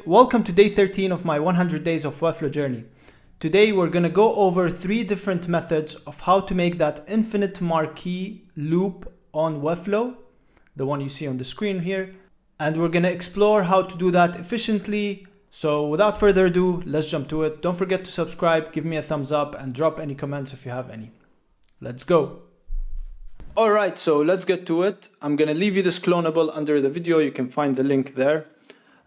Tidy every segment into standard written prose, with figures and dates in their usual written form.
welcome to day 13 of my 100 days of Webflow journey. Today we're going to go over 3 different methods of how to make that infinite marquee loop on Webflow, the one you see on the screen here, and we're going to explore how to do that efficiently. So without further ado, let's jump to it. Don't forget to subscribe, give me a thumbs up, and drop any comments if you have any. Let's go. Alright, so let's get to it. I'm going to leave you this clonable under the video. You can find the link there.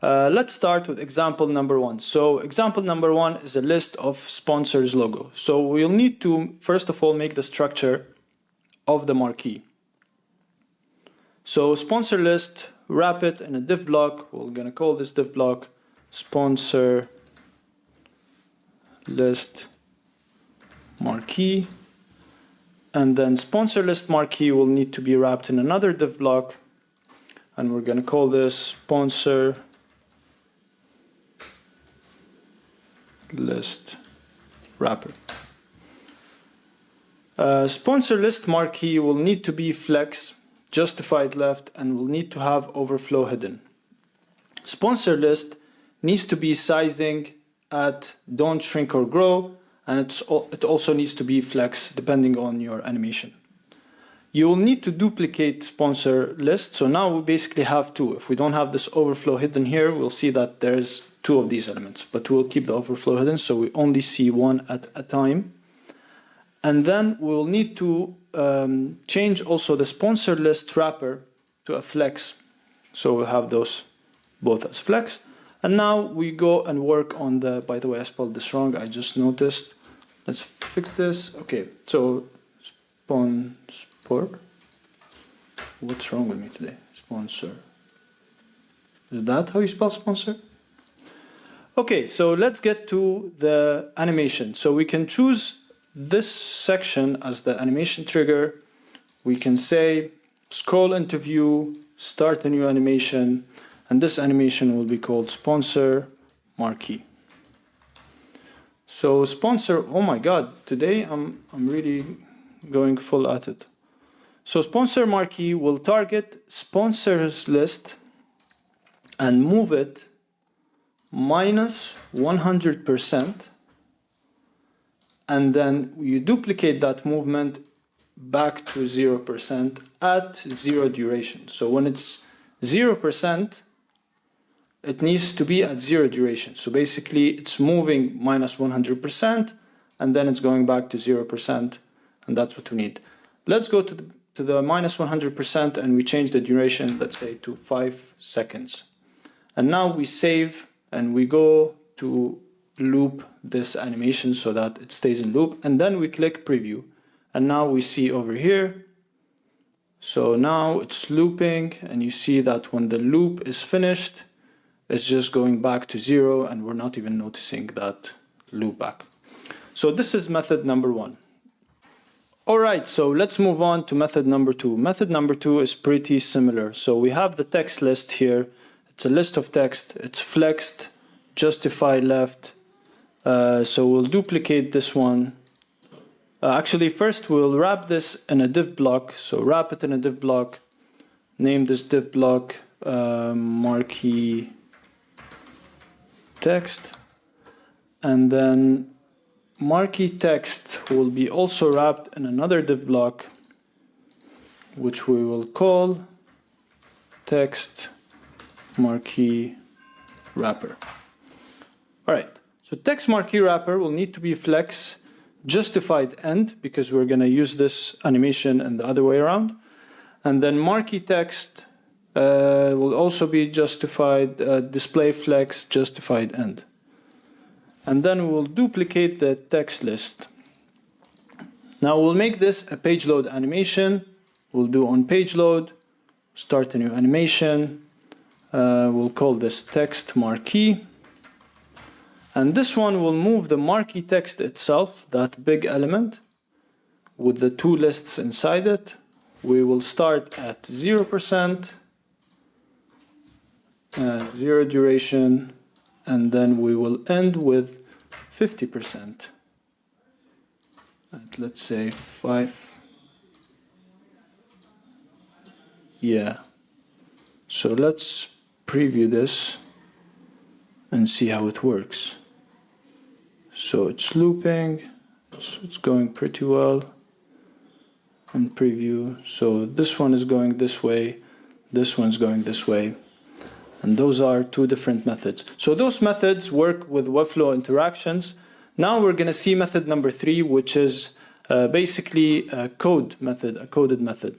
Let's start with example number 1. So example number 1 is a list of sponsors logo. So we'll need to first of all make the structure of the marquee. So sponsor list, wrap it in a div block. We're going to call this div block sponsor list marquee. And then sponsor list marquee will need to be wrapped in another div block. And we're going to call this sponsor list wrapper. Sponsor list marquee will need to be flex, justified left, and will need to have overflow hidden. Sponsor list needs to be sizing at don't shrink or grow, and it also needs to be flex depending on your animation. You will need to duplicate sponsor list. So now we basically have 2. If we don't have this overflow hidden here, we'll see that there's 2 of these elements, but we'll keep the overflow hidden so we only see one at a time. And then we'll need to change also the sponsor list wrapper to a flex. So we'll have those both as flex. And now we go and work on the, by the way, I spelled this wrong, I just noticed. Let's fix this. Okay, so sponsor. What's wrong with me today? Sponsor. Is that how you spell sponsor? Okay, so let's get to the animation. So we can choose this section as the animation trigger. We can say scroll into view, start a new animation, and this animation will be called sponsor marquee. So sponsor, oh my god, today I'm really going full at it. So sponsor marquee will target sponsors list and move it minus 100%, and then you duplicate that movement back to 0% at 0 duration. So when it's 0%, it needs to be at 0 duration. So basically it's moving minus 100% and then it's going back to 0%, and that's what we need. Let's go to the minus 100% and we change the duration, let's say to 5 seconds. And now we save and we go to loop this animation so that it stays in loop, and then we click preview, and now we see over here, so now it's looping, and you see that when the loop is finished it's just going back to 0 and we're not even noticing that loop back. So this is method number 1. Alright, so let's move on to method number 2. Method number 2 is pretty similar. So we have the text list here. It's a list of text, it's flexed, justify left. So we'll duplicate this one. Actually, first we'll wrap this in a div block. So wrap it in a div block, name this div block marquee text, and then marquee text will be also wrapped in another div block, which we will call text marquee wrapper. Alright, so text marquee wrapper will need to be flex, justified end, because we're going to use this animation and the other way around. And then marquee text will also be justified, display flex, justified end. And then we'll duplicate the text list. Now we'll make this a page load animation. We'll do on page load, start a new animation. We'll call this text marquee. And this one will move the marquee text itself, that big element, with the 2 lists inside it. We will start at 0%, 0 duration, and then we will end with 50%. At, let's say 5. Yeah. So let's preview this. and see how it works. So it's looping, it's going pretty well in preview. So this one is going this way, this one's going this way. And those are two different methods. So those methods work with Webflow interactions. Now we're going to see method number 3, which is basically a code method, a coded method.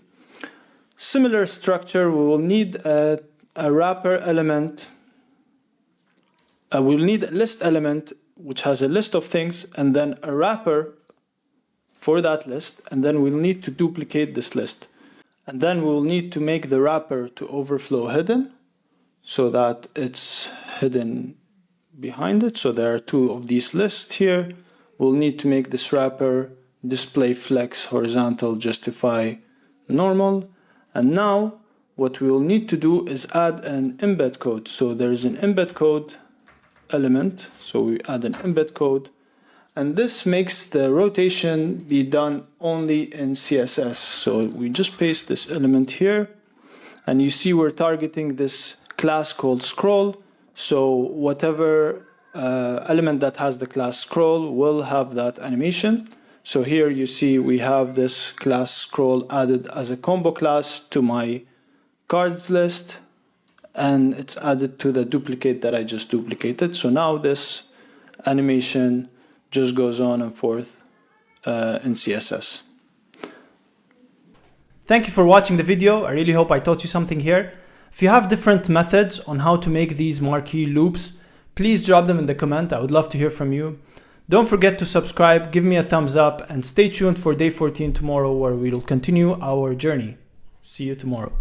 Similar structure, we will need a wrapper element. We'll need a list element, which has a list of things, and then a wrapper for that list. And then we'll need to duplicate this list. And then we'll need to make the wrapper to overflow hidden, so that it's hidden behind it. So there are two of these lists here. We'll need to make this wrapper display flex horizontal, justify normal. And now what we will need to do is add an embed code. So there's an embed code element. So we add an embed code. And this makes the rotation be done only in CSS. So we just paste this element here. And you see we're targeting this class called scroll. So whatever element that has the class scroll will have that animation. So here you see we have this class scroll added as a combo class to my cards list, and it's added to the duplicate that I just duplicated. So now this animation just goes on and forth in CSS. Thank you for watching the video. I really hope I taught you something here. If you have different methods on how to make these marquee loops, please drop them in the comment. I would love to hear from you. Don't forget to subscribe, give me a thumbs up, and stay tuned for day 14 tomorrow, where we will continue our journey. See you tomorrow.